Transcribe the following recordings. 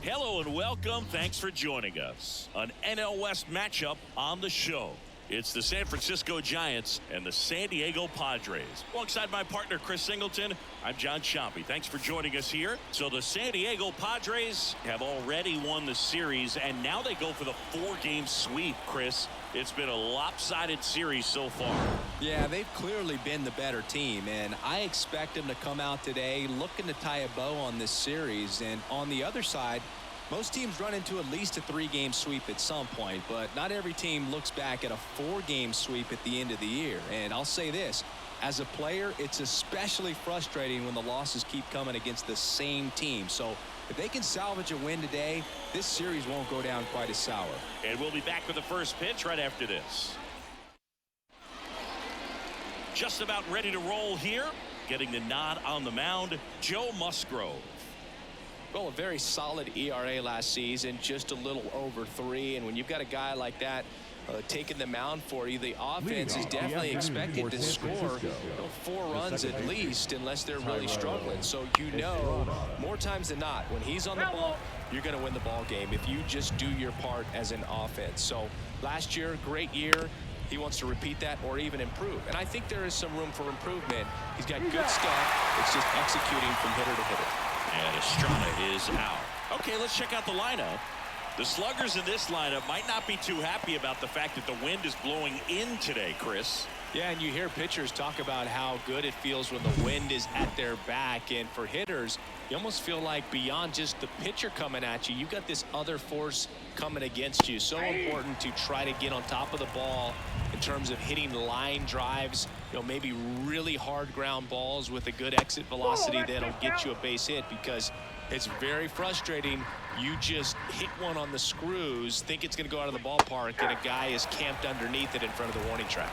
Hello and welcome. Thanks for joining us. An NL West matchup on the show. It's the San Francisco Giants and the San Diego Padres. Alongside my partner, Chris Singleton, I'm John Chompy. Thanks for joining us here. So the San Diego Padres have already won the series, and now they go for the 4-game sweep, Chris. It's been a lopsided series so far. Yeah, they've clearly been the better team, and I expect them to come out today looking to tie a bow on this series. And on the other side, most teams run into at least a 3-game sweep at some point, but not every team looks back at a 4-game sweep at the end of the year. And I'll say this, as a player, it's especially frustrating when the losses keep coming against the same team. So if they can salvage a win today, this series won't go down quite as sour. And we'll be back with the first pitch right after this. Just about ready to roll here. Getting the nod on the mound, Joe Musgrove. Well, a very solid ERA last season, just a little over 3. And when you've got a guy like that taking the mound for you, the offense is definitely expected to score 4 runs at least, unless they're really struggling. So more times than not, when he's on the ball, you're going to win the ball game if you just do your part as an offense. So last year, great year. He wants to repeat that or even improve. And I think there is some room for improvement. He's got good stuff. It's just executing from hitter to hitter. And Estrada is out. Okay, let's check out the lineup. The sluggers in this lineup might not be too happy about the fact that the wind is blowing in today, Chris. Yeah, and you hear pitchers talk about how good it feels when the wind is at their back. And for hitters, you almost feel like beyond just the pitcher coming at you, you've got this other force coming against you. So important to try to get on top of the ball in terms of hitting line drives, maybe really hard ground balls with a good exit velocity that'll get you a base hit, because it's very frustrating. You just hit one on the screws, think it's going to go out of the ballpark, and a guy is camped underneath it in front of the warning track.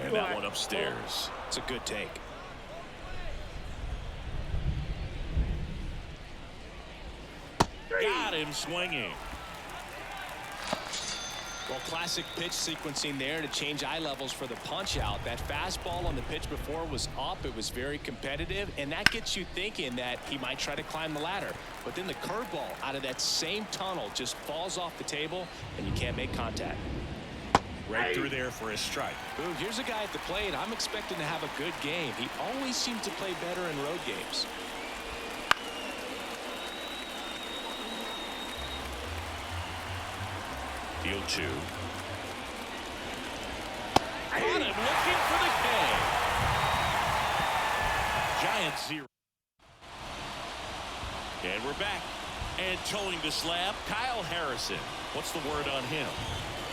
And that one upstairs. It's a good take. Got him swinging. Well, classic pitch sequencing there to change eye levels for the punch out. That fastball on the pitch before was up. It was very competitive, and that gets you thinking that he might try to climb the ladder. But then the curveball out of that same tunnel just falls off the table, and you can't make contact. Right through there for a strike. Ooh, here's a guy at the plate I'm expecting to have a good game. He always seems to play better in road games. Deal 2. Got him looking for the K. Giants 0. And we're back. And towing the slab, Kyle Harrison. What's the word on him?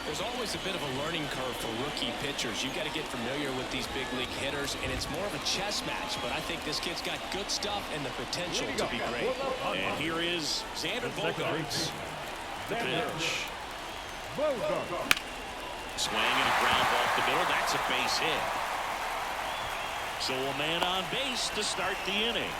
There's always a bit of a learning curve for rookie pitchers. You've got to get familiar with these big league hitters, and it's more of a chess match. But I think this kid's got good stuff and the potential to be great. And here is Xander Bogaerts. The pitch. Swing and a ground ball up the middle. That's a base hit. So a man on base to start the inning.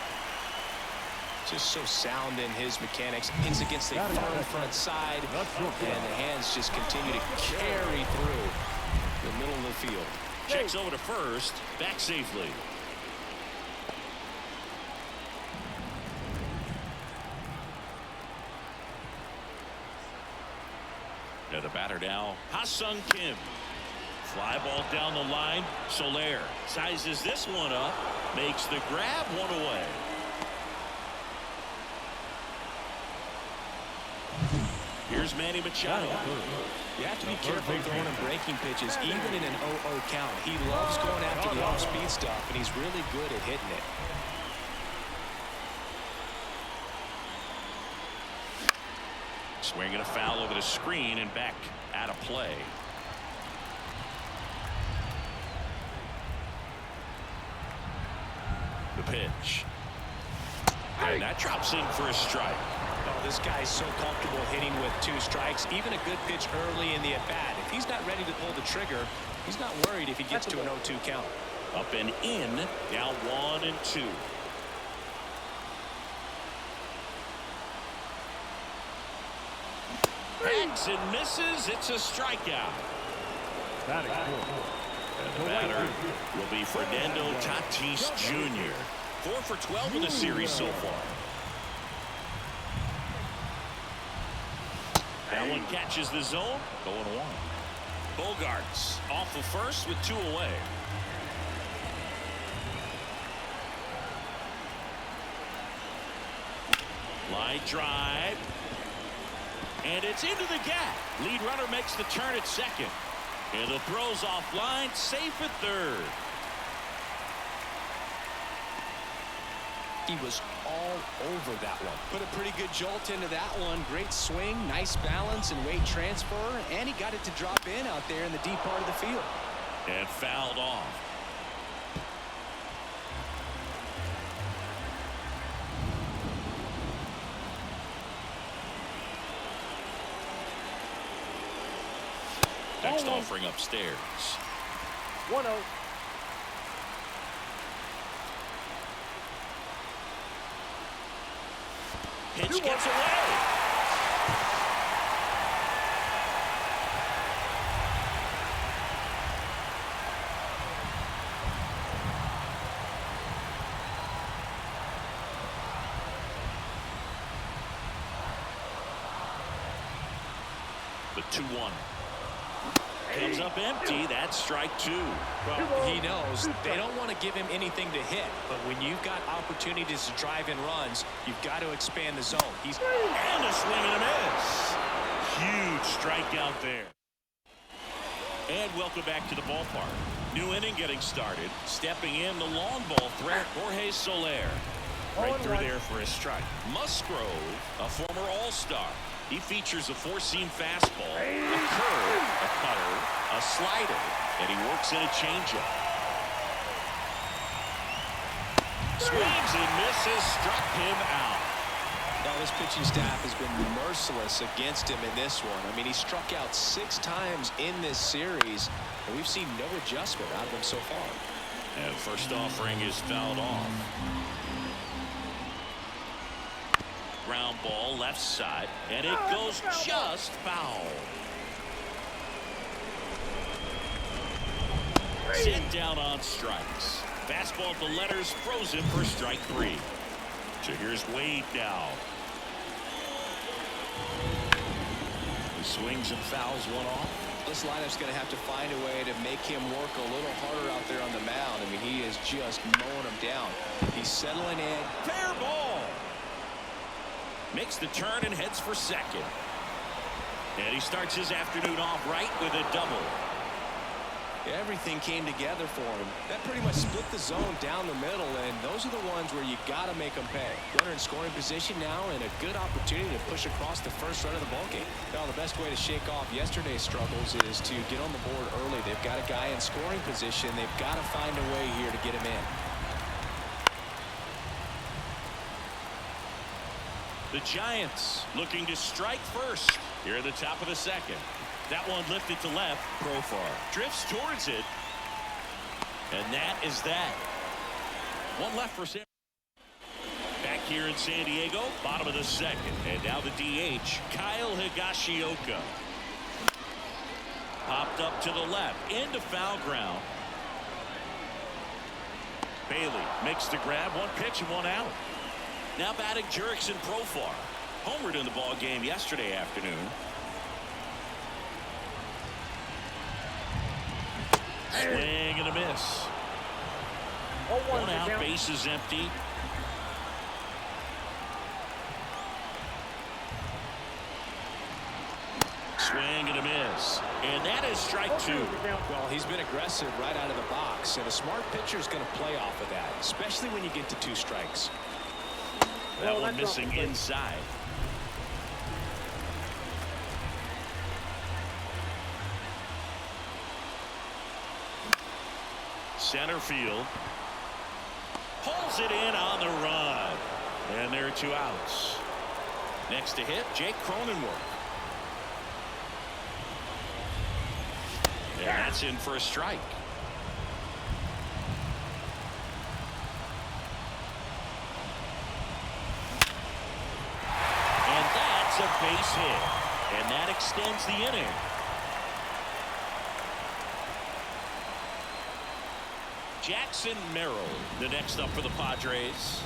Just so sound in his mechanics. Hits against the firm front side, and the hands just continue to carry through the middle of the field. Checks over to first, back safely. Now the batter now, Ha-Sung Kim. Fly ball down the line. Soler sizes this one up, makes the grab, one away. Here's Manny Machado. You have to be careful throwing and breaking pitches, even in an 0-0 count. He loves going after the off-speed stuff, and he's really good at hitting it. Swinging a foul over the screen and back out of play. The pitch. And that drops in for a strike. Oh, this guy's so comfortable hitting with 2 strikes. Even a good pitch early in the at-bat. If he's not ready to pull the trigger, he's not worried if he gets to an 0-2 count. Up and in, now 1-2. Hacks and misses. It's a strikeout. And the batter will be Fernando Tatis Jr. 4 for 12 in the series so far. That one catches the zone. Going one. Bogarts off the first with 2 away. Line drive. And it's into the gap. Lead runner makes the turn at second. And the throw's offline, safe at third. He was all over that one. Put a pretty good jolt into that one. Great swing, nice balance and weight transfer. And he got it to drop in out there in the deep part of the field. And fouled off. Next offering upstairs. 1-0. Pitch gets away. The 2-1. Comes up empty. That's strike 2. Well, he knows they don't want to give him anything to hit, but when you've got opportunities to drive in runs, you've got to expand the zone. And a swing and a miss. Huge strikeout there. And welcome back to the ballpark. New inning getting started. Stepping in the long ball threat, Jorge Soler. Right through there for a strike. Musgrove, a former All-Star. He features a 4-seam fastball, a curve, a cutter, a slider, and he works in a changeup. Swings and misses, struck him out. Now this pitching staff has been merciless against him in this one. I mean, he struck out 6 times in this series, and we've seen no adjustment out of him so far. And first offering is fouled off. Ground ball left side, and it goes just foul. Sent down on strikes. Fastball at the letters, frozen for strike 3. So here's Wade now. He swings and fouls one off. This lineup's going to have to find a way to make him work a little harder out there on the mound. I mean, he is just mowing him down. He's settling in. Fair ball. Makes the turn and heads for second. And he starts his afternoon off right with a double. Everything came together for him. That pretty much split the zone down the middle, and those are the ones where you got to make them pay. Runner in scoring position now, and a good opportunity to push across the first run of the ballgame. Now, the best way to shake off yesterday's struggles is to get on the board early. They've got a guy in scoring position. They've got to find a way here to get him in. The Giants looking to strike first here at the top of the second. That one lifted to left. Profar drifts towards it. And that is that. One left for San. Back here in San Diego, bottom of the second. And now the DH, Kyle Higashioka. Popped up to the left, into foul ground. Bailey makes the grab, one pitch and one out. Now batting Jurickson Profar. Homered in the ball game yesterday afternoon. Swing and a miss. One out, base is empty. Swing and a miss. And that is strike 2. Well, he's been aggressive right out of the box, and a smart pitcher is going to play off of that, especially when you get to 2 strikes. That one missing inside. Center field. Pulls it in on the run. And there are 2 outs. Next to hit, Jake Cronenworth. And that's in for a strike. And that's a base hit. And that extends the inning. Jackson Merrill, the next up for the Padres.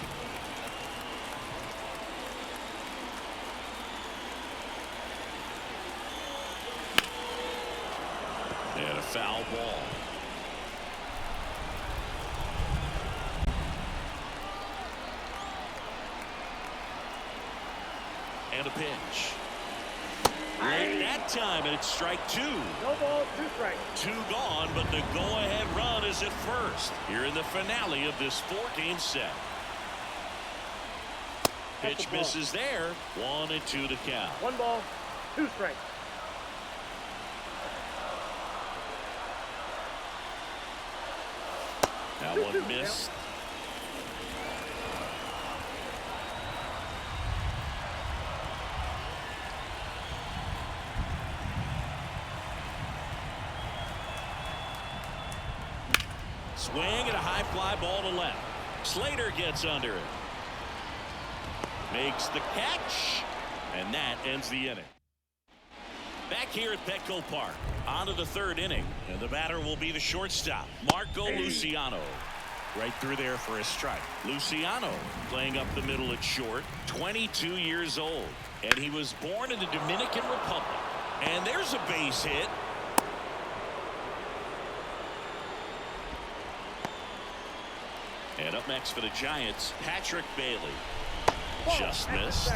And a foul ball. And a pitch. Late that time, and it's strike 2. No ball, 2 strikes. 2 gone, but the go-ahead run is at first. Here in the finale of this 4-game set. Pitch misses there. 1-2 to count. 1 ball, 2 strikes. That one missed. Swing and a high fly ball to left. Slater gets under it. Makes the catch. And that ends the inning. Back here at Petco Park. On to the 3rd inning. And the batter will be the shortstop, Marco Luciano. Right through there for a strike. Luciano playing up the middle at short. 22 years old. And he was born in the Dominican Republic. And there's a base hit. And up next for the Giants, Patrick Bailey. Just missed.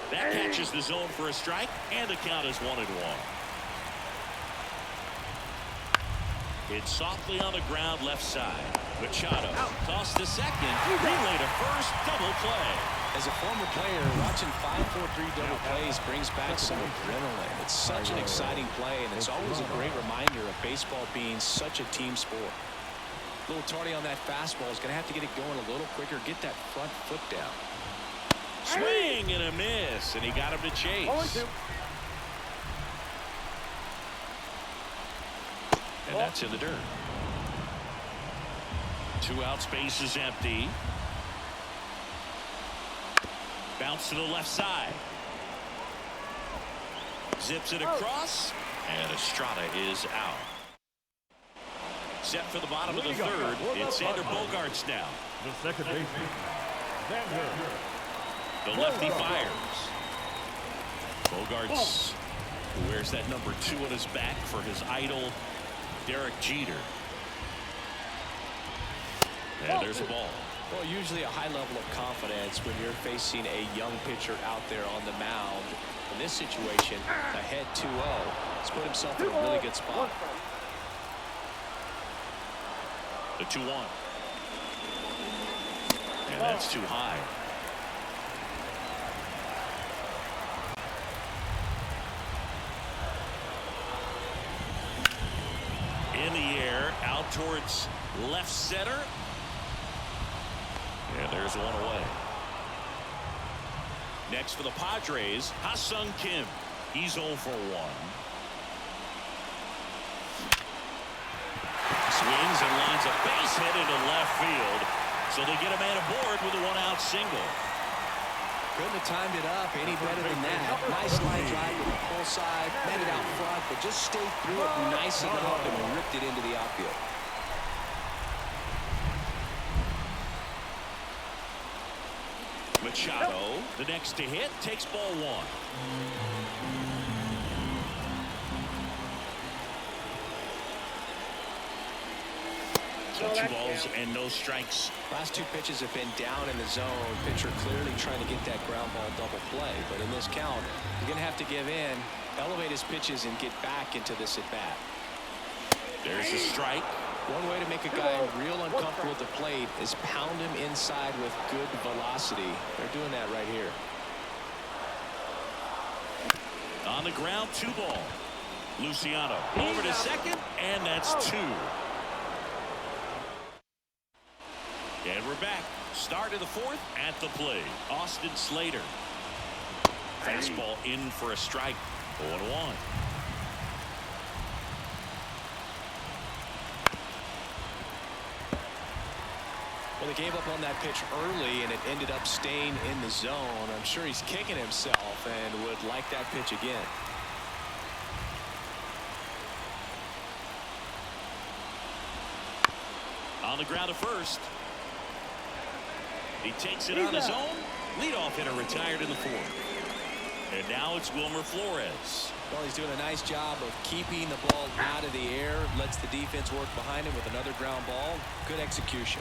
That catches the zone for a strike, and the count is 1-1. It's softly on the ground left side. Machado tossed to second, relay to first, double play. As a former player, watching 5-4-3 double plays brings back some adrenaline. It's such an exciting play, and it's always a great reminder of baseball being such a team sport. A little tardy on that fastball. Is going to have to get it going a little quicker, get that front foot down. Swing and a miss, and he got him to chase. 0-2. And that's in the dirt. 2 out, space is empty. Bounce to the left side. Zips it across, and Estrada is out. Set for the bottom of the 3rd. It's Xander Bogaerts now. The second baseman, Xander. The lefty fires. Bogaerts, who wears that number 2 on his back for his idol, Derek Jeter. And there's a ball. Well, usually a high level of confidence when you're facing a young pitcher out there on the mound. In this situation, ahead 2-0. He's put himself in a really good spot. The 2-1. And that's too high. In the air, out towards left center. And there's one away. Next for the Padres, Ha-Sung Kim. He's 0 for 1. Swings and lines a base hit into left field. So they get a man aboard with a 1-out single. Couldn't have timed it up any better than that. Nice line drive to the pull side, met it out front, but just stayed through it nice enough and ripped it into the outfield. Machado, the next to hit, takes ball 1. So 2 balls and no strikes. Last 2 pitches have been down in the zone. Pitcher clearly trying to get that ground ball double play. But in this count, you're going to have to give in, elevate his pitches, and get back into this at bat. There's a strike. One way to make a guy real uncomfortable at the plate is pound him inside with good velocity. They're doing that right here. On the ground, 2 ball. Luciano over to second, and that's 2. And we're back. Start of the 4th at the plate. Austin Slater. Fastball in for a strike. 0-1. Well, they gave up on that pitch early, and it ended up staying in the zone. I'm sure he's kicking himself and would like that pitch again. On the ground at first. He takes it on his own. Leadoff hitter retired in the fourth. And now it's Wilmer Flores. Well, he's doing a nice job of keeping the ball out of the air. Lets the defense work behind him with another ground ball. Good execution.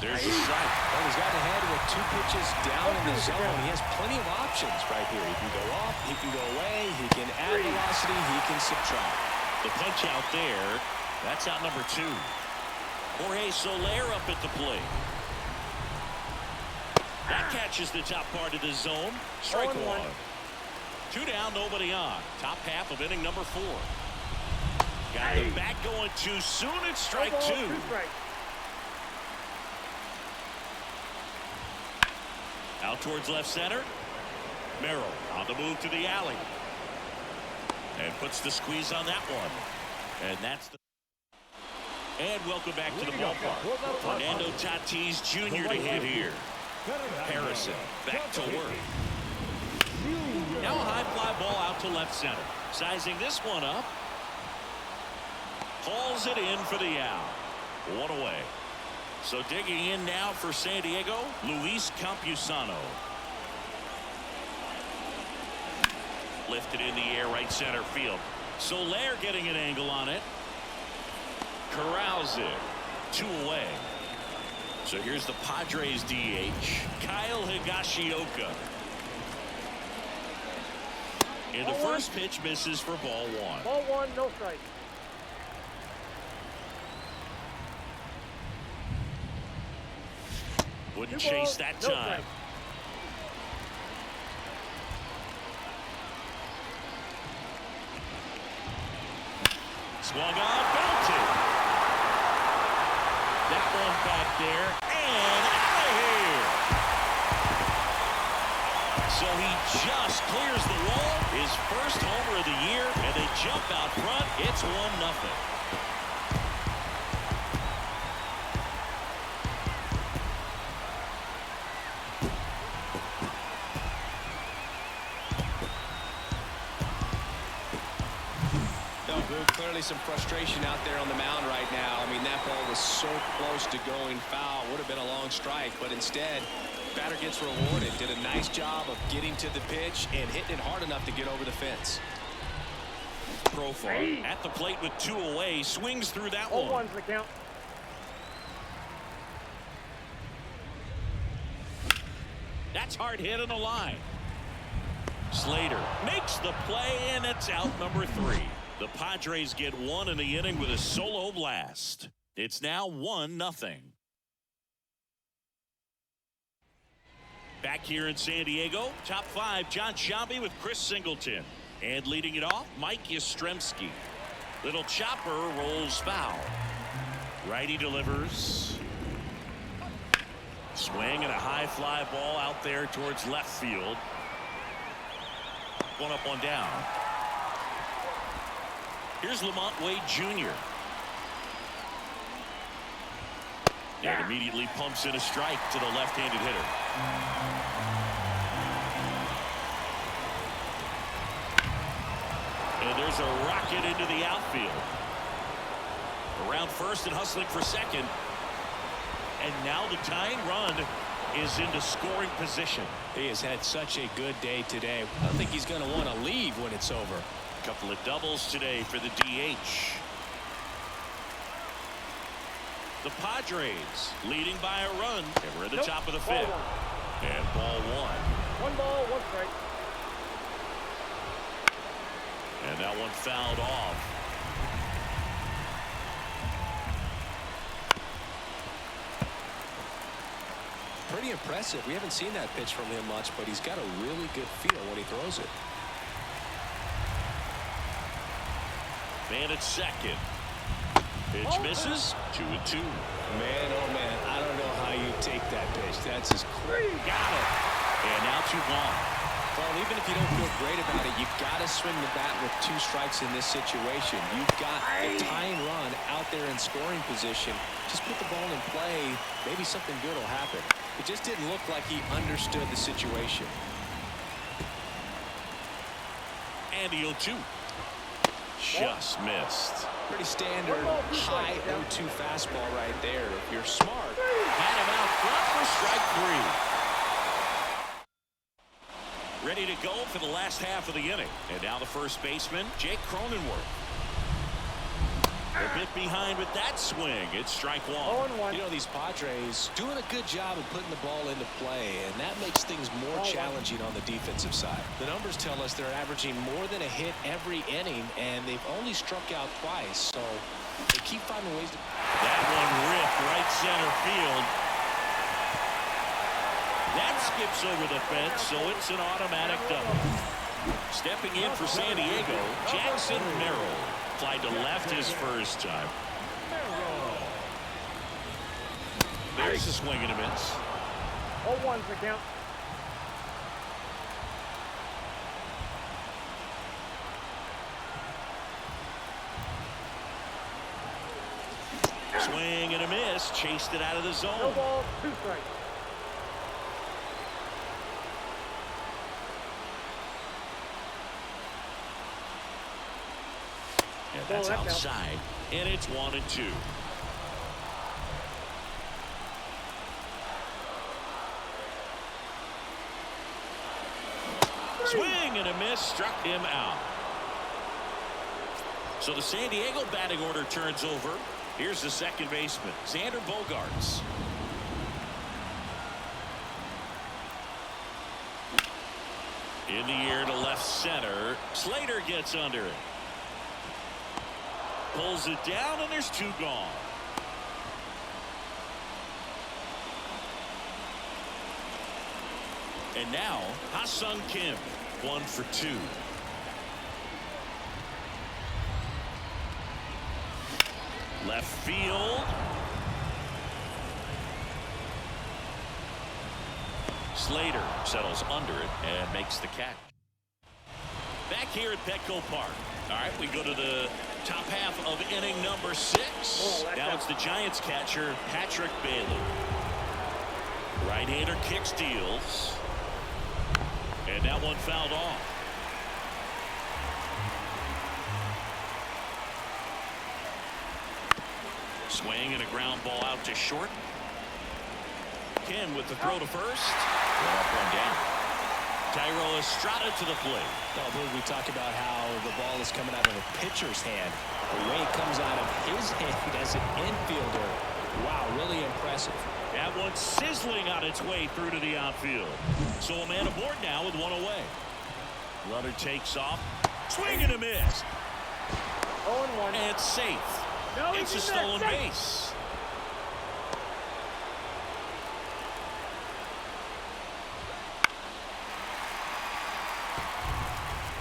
There's a strike. Well, he's got ahead with 2 pitches down in the zone. He has plenty of options right here. He can go up, he can go away, he can add velocity, he can subtract. The punch out there. That's out number 2. Jorge Soler up at the plate. That catches the top part of the zone. Strike 1. 2 down, nobody on. Top half of inning number 4. Got the bat going too soon. It's strike 2. Out towards left center. Merrill on the move to the alley. And puts the squeeze on that one. And that's the... And welcome back to the ballpark. Fernando Tatis Jr. to hit here. Harrison back to work. Now a high fly ball out to left center. Sizing this one up. Hauls it in for the out. 1 away. So digging in now for San Diego, Luis Campusano. Lifted in the air, right center field. Soler getting an angle on it. Corrals it. 2 away. So here's the Padres DH, Kyle Higashioka. And the first pitch misses for ball 1. Ball 1, no strike. Wouldn't chase that time. Swung on, belted. That one back there, and out of here. So he just clears the wall. His first homer of the year, and they jump out front. It's 1-0. Clearly some frustration out there on the mound right now. I mean, that ball was so close to going foul. Would have been a long strike, but instead, batter gets rewarded. Did a nice job of getting to the pitch and hitting it hard enough to get over the fence. Profile at the plate with 2 away. Swings through that one. 0-1's the count. That's hard hit on the line. Slater makes the play, and it's out number 3. The Padres get 1 in the inning with a solo blast. It's now 1-0. Back here in San Diego, top 5, John Sciambi with Chris Singleton. And leading it off, Mike Yastrzemski. Little chopper rolls foul. Righty delivers. Swing and a high fly ball out there towards left field. 1 up, 1 down. Here's Lamont Wade Jr. And immediately pumps in a strike to the left-handed hitter. And there's a rocket into the outfield. Around first and hustling for second. And now the tying run is into scoring position. He has had such a good day today. I don't think he's going to want to leave when it's over. Couple of doubles today for the DH. The Padres leading by a run. And we're at the top of the 5th. And ball 1. 1 ball, 1 strike. And that one fouled off. Pretty impressive. We haven't seen that pitch from him much, but he's got a really good feel when he throws it. Man at second. Pitch misses. 2-2. Man, oh man, I don't know how you take that pitch. That's just crazy. Got it. And now 2 gone. Well, even if you don't feel great about it, you've got to swing the bat with 2 strikes in this situation. You've got the tying run out there in scoring position. Just put the ball in play. Maybe something good will happen. It just didn't look like he understood the situation. And the 0-2. just missed. Pretty standard high 0-2 fastball right there. If you're smart, Had him out front for strike 3. Ready to go for the last half of the inning. And now the first baseman, Jake Cronenworth. A bit behind with that swing. It's strike 1. 0-1. you know, these Padres doing a good job of putting the ball into play, and that makes things more challenging on the defensive side. The numbers tell us they're averaging more than a hit every inning, and they've only struck out twice, so they keep finding ways to. That one ripped right center field. That skips over the fence, so it's an automatic double. Stepping in for San Diego, Jackson Merrill. Fly to left his first time. There's a swing and a miss. 0-1's the count. Swing and a miss. Chased it out of the No zone. ball, 2 strikes. And that's outside. And it's 1-2. Swing and a miss. Struck him out. So the San Diego batting order turns over. Here's the second baseman, Xander Bogaerts. In the air to left center. Slater gets under it. Pulls it down, and there's 2 gone. And now, Ha-Sung Kim, 1 for 2. Left field. Slater settles under it and makes the catch. Back here at Petco Park. All right, we go to the top half of inning number 6. Now it's the Giants catcher, Patrick Bailey. Right-hander kick steals. And that one fouled off. Swing and a ground ball out to short. Kim with the throw to first. One down. Thairo Estrada to the plate. We talk about how the ball is coming out of a pitcher's hand. The way it comes out of his hand as an infielder. Wow, really impressive. That one sizzling on its way through to the outfield. So a man aboard now with 1 away. Runner takes off. Swing and a miss. 0-1. And safe. No, it's a stolen base.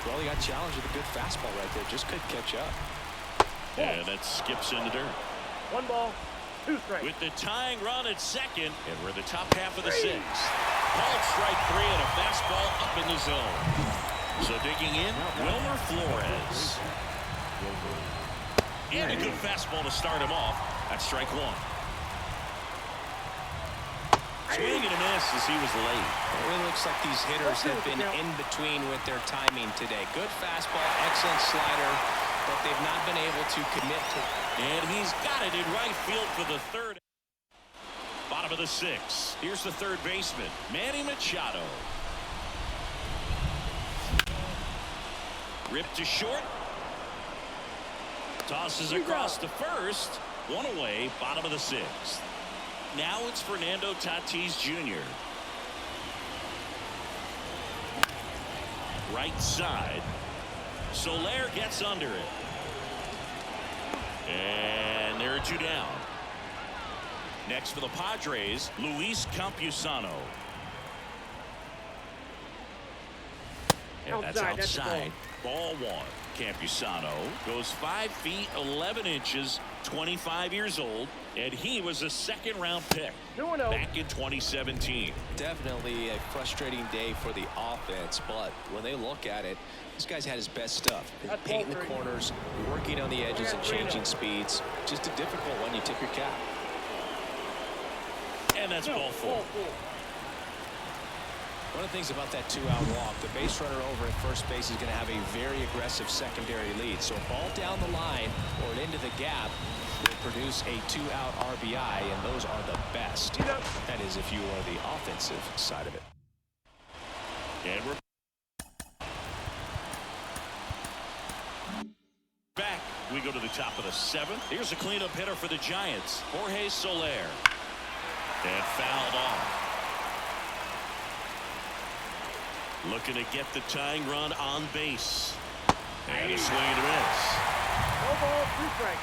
Well, he got challenged with a good fastball right there. Just couldn't catch up. And that skips in the dirt. 1 ball, 2 strikes. With the tying run at second, and we're the top half of the 6th. Called strike 3 and a fastball up in the zone. So digging in, Wilmer Flores. And a good fastball to start him off. That's strike 1. Swing and a miss as he was late. It really looks like these hitters have been in between with their timing today. Good fastball, excellent slider, but they've not been able to commit to. And he's got it in right field for the 3rd. Bottom of the 6th. Here's the 3rd baseman, Manny Machado. Ripped to short. Tosses across to first. 1 away, bottom of the 6th. Now it's Fernando Tatis Jr. Right side. Soler gets under it. And there are 2 down. Next for the Padres, Luis Campusano. And that's outside. Ball 1. Campusano goes 5 feet 11 inches, 25 years old, and he was a 2nd-round pick back in 2017. Definitely a frustrating day for the offense, but when they look at it, this guy's had his best stuff. Painting the corners, working on the edges and changing speeds. Just a difficult one. You tip your cap. And that's ball 4. One of the things about that two-out walk, the base runner over at first base is going to have a very aggressive secondary lead. So a ball down the line or into the gap will produce a two-out RBI, and those are the best. That is if you are the offensive side of it. And we're back. We go to the top of the 7th. Here's a cleanup hitter for the Giants, Jorge Soler. And fouled off. Looking to get the tying run on base. And a swing and a miss. No ball, 2 strikes.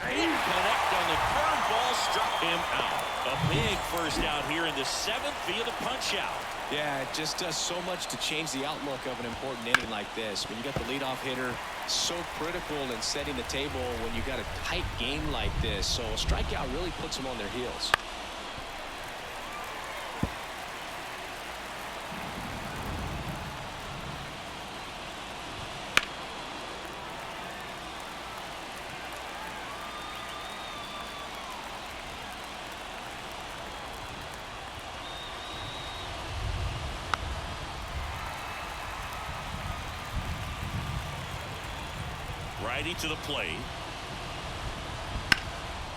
Connect on the curveball, struck him out. A big first out here in the 7th via the punch out. Yeah, it just does so much to change the outlook of an important inning like this. When you got the leadoff hitter, so critical in setting the table when you got a tight game like this. So a strikeout really puts them on their heels. Righty to the plate.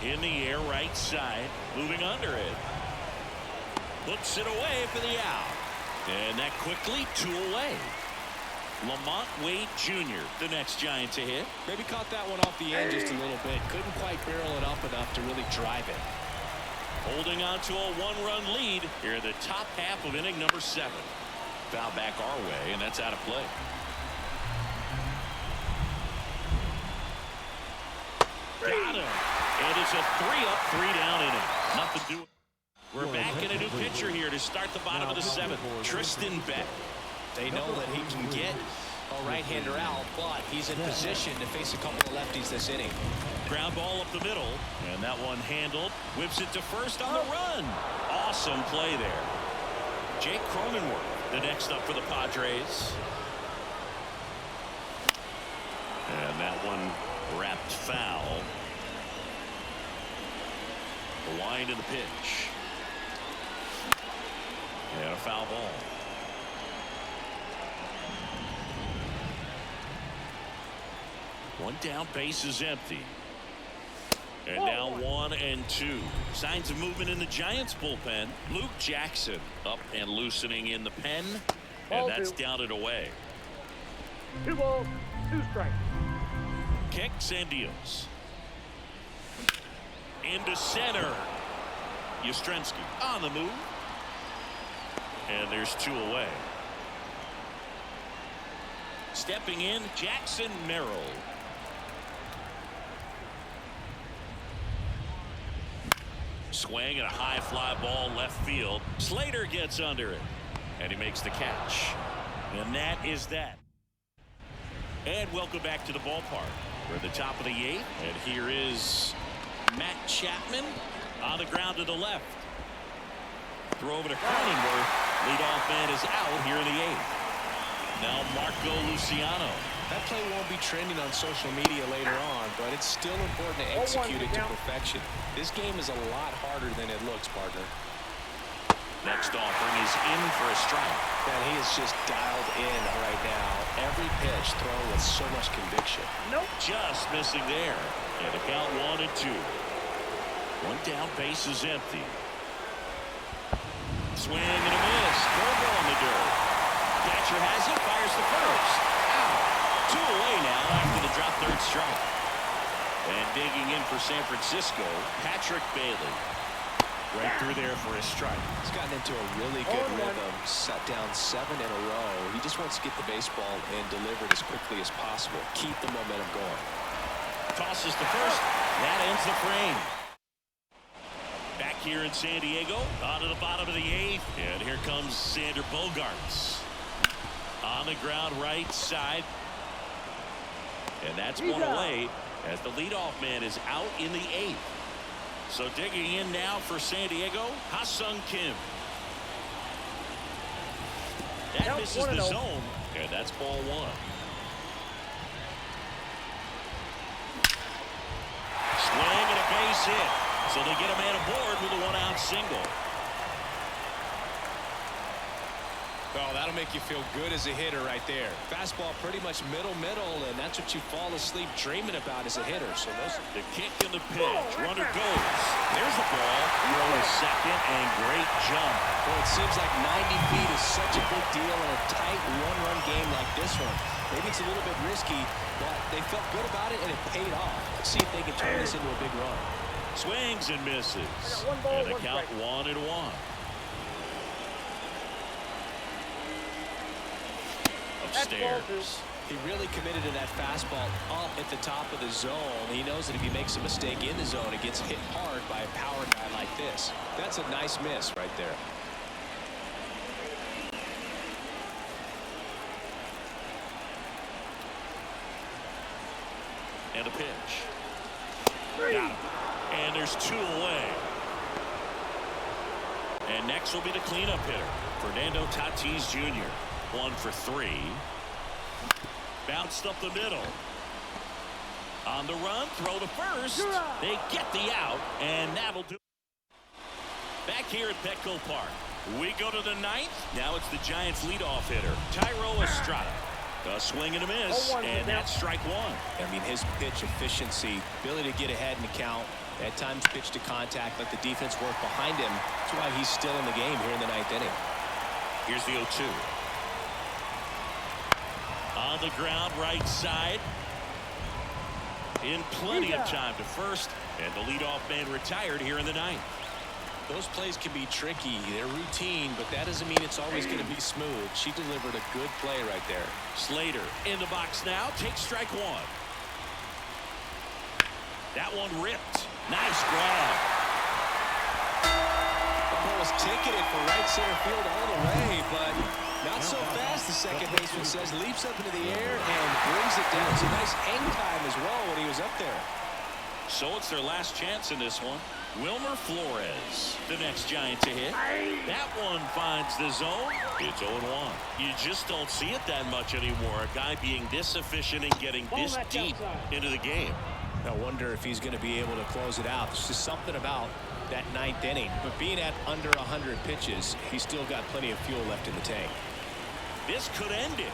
In the air, right side. Moving under it. Hooks it away for the out. And that quickly 2 away. Lamont Wade Jr., the next Giant to hit. Maybe caught that one off the end just a little bit. Couldn't quite barrel it up enough to really drive it. Holding on to a 1-run lead here in the top half of inning number 7. Foul back our way, and that's out of play. Got him. And it's a 3-up, 3-down inning. Nothing to do. We're back in a new pitcher here to start the bottom of the 7th. Tristan Beck. They know that he can get a right-hander out, but he's in position to face a couple of lefties this inning. Ground ball up the middle, and that one handled. Whips it to first on the run. Awesome play there. Jake Cronenworth, the next up for the Padres. And that one wrapped foul. The wind of the pitch. And a foul ball. One down, base is empty. And now 1 and 2. Signs of movement in the Giants bullpen. Luke Jackson up and loosening in the pen. And that's down and away. 2 balls, 2 strikes. Kicks and deals. Into center. Yastrzemski on the move. And there's 2 away. Stepping in, Jackson Merrill. Swing and a high fly ball left field. Slater gets under it. And he makes the catch. And that is that. And welcome back to the ballpark. We're at the top of the 8th. And here is Matt Chapman on the ground to the left. Throw over to Cronenworth. Leadoff man is out here in the 8th. Now Marco Luciano. That play won't be trending on social media later on, but it's still important to execute it to perfection. This game is a lot harder than it looks, partner. Next offering is in for a strike. Man, he is just dialed in right now. Every pitch thrown with so much conviction. Nope. Just missing there. And the count 1 and 2. 1 down, base is empty. Swing and a miss. Curveball in the dirt. Catcher has it, fires the first. Out. 2 away now after the drop third strike. And digging in for San Francisco, Patrick Bailey. Right through there for a strike. He's gotten into a really good rhythm. Set down 7 in a row. He just wants to get the baseball and deliver it as quickly as possible. Keep the momentum going. Tosses to first. That ends the frame. Back here in San Diego, on to the bottom of the 8th. And here comes Xander Bogaerts. On the ground right side. And that's 1 away as the leadoff man is out in the 8th. So digging in now for San Diego, Ha-Sung Kim. That misses the zone, And that's ball one. Swing and a base hit. So they get a man aboard with a one-out single. Well, that'll make you feel good as a hitter right there. Fastball pretty much middle, and that's what you fall asleep dreaming about as a hitter. So the kick and the pitch. Runner goes. There's the ball. Throw to second and great jump. Well, it seems like 90 feet is such a big deal in a tight one-run game like this one. Maybe it's a little bit risky, but they felt good about it, and it paid off. Let's see if they can turn this into a big run. Swings and misses. And the count 1-1. Upstairs. He really committed to that fastball up at the top of the zone. He knows that if he makes a mistake in the zone, it gets hit hard by a power guy like this. That's a nice miss right there. And a pitch. Got him. And there's 2 away. And next will be the cleanup hitter, Fernando Tatis Jr. 1 for 3. Bounced up the middle. On the run, throw to first. They get the out, and that'll do. Back here at Petco Park, we go to the 9th. Now it's the Giants' leadoff hitter, Thairo Estrada. A swing and a miss, and that's strike 1. I mean, his pitch efficiency, ability to get ahead in the count, at times pitch to contact, let the defense work behind him. That's why he's still in the game here in the 9th inning. Here's the 0-2. On the ground, right side. In plenty of time to first, and the leadoff man retired here in the 9th. Those plays can be tricky. They're routine, but that doesn't mean it's always going to be smooth. She delivered a good play right there. Slater in the box now. Takes strike 1. That one ripped. Nice grab. The ball was ticketed for right center field all the way, but not so fast, the second baseman says. Leaps up into the air and brings it down. It's a nice hang time as well when he was up there. So it's their last chance in this one. Wilmer Flores, the next Giant to hit. That one finds the zone. It's 0-1. You just don't see it that much anymore. A guy being this efficient and getting this deep into the game. I wonder if he's going to be able to close it out. There's just something about that 9th inning. But being at under 100 pitches, he's still got plenty of fuel left in the tank. This could end it.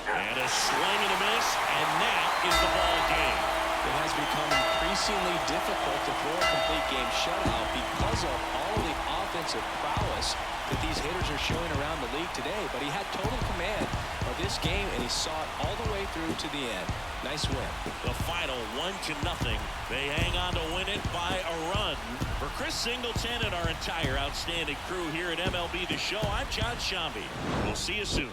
And a swing and a miss, and that is the ball game. It has become increasingly difficult to throw a complete game shutout because of all of the offensive prowess that these hitters are showing around the league today. But he had total command of this game, and he saw it all the way through to the end. Nice win. The final 1-0. They hang on to win it by a run. For Chris Singleton and our entire outstanding crew here at MLB The Show, I'm John Shambi. We'll see you soon.